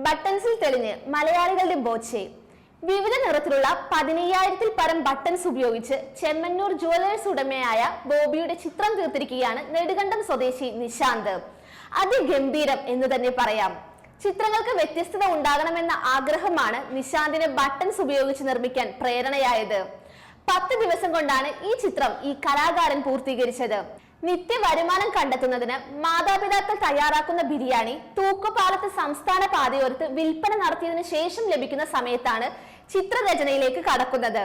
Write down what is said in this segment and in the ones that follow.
ബട്ടൺസിൽ തെളിഞ്ഞ് മലയാളികളുടെ ബോച്ചെ. വിവിധ നിറത്തിലുള്ള 15,000-ൽ പരം ബട്ടൺസ് ഉപയോഗിച്ച് ചെമ്മന്നൂർ ജുവലേഴ്സ് ഉടമയായ ബോബിയുടെ ചിത്രം തീർത്തിരിക്കുകയാണ് നെടുങ്കണ്ടം സ്വദേശി നിശാന്ത്. അതിഗംഭീരം എന്ന് തന്നെ പറയാം. ചിത്രങ്ങൾക്ക് വ്യത്യസ്തത ഉണ്ടാകണമെന്ന ആഗ്രഹമാണ് നിശാന്തിനെ ബട്ടൺസ് ഉപയോഗിച്ച് നിർമ്മിക്കാൻ പ്രേരണയായത്. 10 ദിവസം കൊണ്ടാണ് ഈ ചിത്രം ഈ കലാകാരൻ പൂർത്തീകരിച്ചത്. നിത്യ വരുമാനം കണ്ടെത്തുന്നതിന് മാതാപിതാക്കൾ തയ്യാറാക്കുന്ന ബിരിയാണി തൂക്കുപാലത്ത് സംസ്ഥാന പാതയോരത്ത് വിൽപ്പന നടത്തിയതിനു ശേഷം ലഭിക്കുന്ന സമയത്താണ് ചിത്രരചനയിലേക്ക് കടക്കുന്നത്.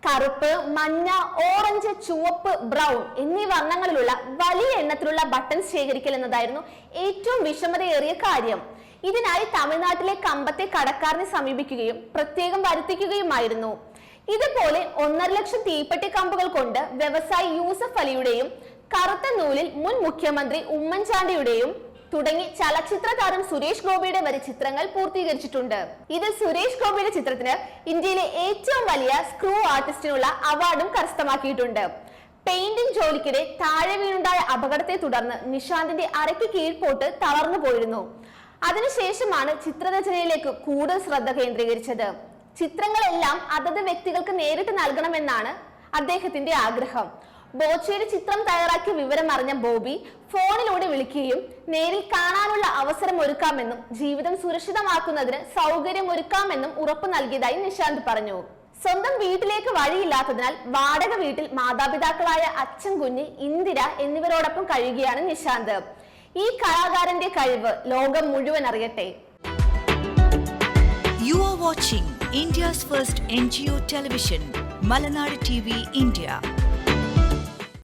കറുപ്പ്, മഞ്ഞ, ഓറഞ്ച്, ചുവപ്പ്, ബ്രൗൺ എന്നീ വർണ്ണങ്ങളിലുള്ള വലിയ എണ്ണത്തിലുള്ള ബട്ടൺസ് ശേഖരിക്കൽ എന്നതായിരുന്നു ഏറ്റവും വിഷമതയേറിയ കാര്യം. ഇതിനായി തമിഴ്നാട്ടിലെ കമ്പത്തെ കടക്കാരനെ സമീപിക്കുകയും പ്രത്യേകം വരുത്തിക്കുകയുമായിരുന്നു. ഇതുപോലെ 1.5 ലക്ഷം തീപ്പെട്ടി കമ്പുകൾ കൊണ്ട് വ്യവസായി യൂസഫ് അലിയുടെയും കറുത്ത നൂലിൽ മുൻ മുഖ്യമന്ത്രി ഉമ്മൻചാണ്ടിയുടെയും തുടങ്ങി ചലച്ചിത്ര താരം സുരേഷ് ഗോപിയുടെ വരെ ചിത്രങ്ങൾ പൂർത്തീകരിച്ചിട്ടുണ്ട്. ഇതിൽ സുരേഷ് ഗോപിയുടെ ചിത്രത്തിന് ഇന്ത്യയിലെ ഏറ്റവും വലിയ സ്ക്രൂ ആർട്ടിസ്റ്റിനുള്ള അവാർഡും കരസ്ഥമാക്കിയിട്ടുണ്ട്. പെയിന്റിംഗ് ജോലിക്കിടെ താഴെ വീണുണ്ടായ അപകടത്തെ തുടർന്ന് നിശാന്തിന്റെ അരയ്ക്ക് കീഴ്പോട്ട് തളർന്നു പോയിരുന്നു. അതിനുശേഷമാണ് ചിത്രരചനയിലേക്ക് കൂടുതൽ ശ്രദ്ധ കേന്ദ്രീകരിച്ചത്. ചിത്രങ്ങളെല്ലാം അതത് വ്യക്തികൾക്ക് നേരിട്ട് നൽകണമെന്നാണ് അദ്ദേഹത്തിന്റെ ആഗ്രഹം. ബോച്ചയുടെ ചിത്രം തയ്യാറാക്കിയ വിവരം അറിഞ്ഞ ബോബി ഫോണിലൂടെ വിളിക്കുകയും നേരിൽ കാണാനുള്ള അവസരം ഒരുക്കാമെന്നും ജീവിതം സുരക്ഷിതമാക്കുന്നതിന് സൗകര്യം ഒരുക്കാമെന്നും ഉറപ്പു നൽകിയതായി നിശാന്ത് പറഞ്ഞു. സ്വന്തം വീട്ടിലേക്ക് വഴിയില്ലാത്തതിനാൽ വാടക വീട്ടിൽ മാതാപിതാക്കളായ അച്ഛൻ കുഞ്ഞ്, ഇന്ദിര എന്നിവരോടൊപ്പം കഴിയുകയാണ് നിശാന്ത്. ഈ കലാകാരന്റെ കഴിവ് ലോകം മുഴുവൻ അറിയട്ടെ. You are watching India's first NGO television, Malanadu TV India.